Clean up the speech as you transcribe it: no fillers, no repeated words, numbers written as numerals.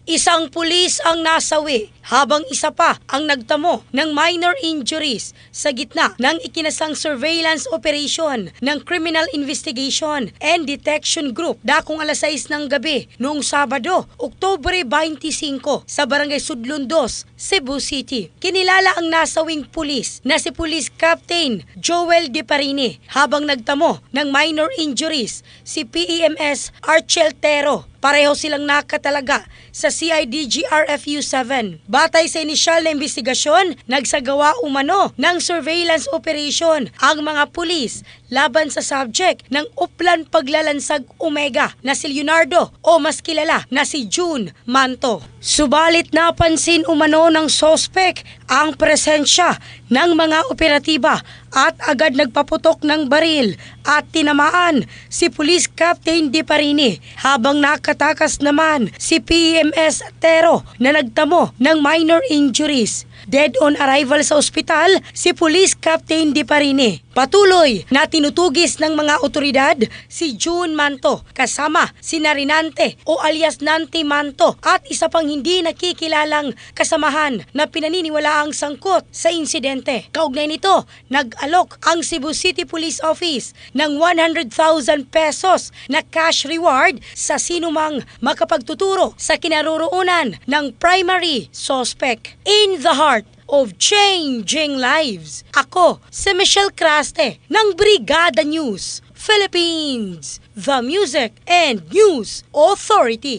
Isang pulis ang nasawi habang isa pa ang nagtamo ng minor injuries sa gitna ng ikinasang surveillance operation ng Criminal Investigation and Detection Group dakong alas 6 ng gabi noong Sabado, Oktubre 25 sa Barangay Sudlon 2, Cebu City. Kinilala ang nasawing pulis na si Police Captain Joel Deparini habang nagtamo ng minor injuries si PEMS Archel Tero. Pareho silang nakatalaga sa CIDG RFU 7. Batay sa inisyal na investigasyon, nagsagawa umano ng surveillance operation ang mga pulis laban sa subject ng Uplan Paglalansag Omega na si Leonardo o mas kilala na si June Manto. Subalit napansin umano ng sospek ang presensya ng mga operatiba at agad nagpaputok ng baril at tinamaan si Police Captain Deparini habang nakatakas naman si PEMS Tero na nagtamo ng minor injuries. Dead on arrival sa ospital si Police Captain Deparini. Patuloy na tinutugis ng mga otoridad si June Manto kasama si Narinante o alias Nante Manto at isa pang hindi nakikilalang kasamahan na pinaniniwalaang sangkot sa insidente. Kaugnay nito, nag-alok ang Cebu City Police Office ng 100,000 pesos na cash reward sa sinumang makapagtuturo sa kinaroroonan ng primary suspect. In the heart of changing lives. Ako, si Michelle Craste ng Brigada News Philippines, the Music and News Authority.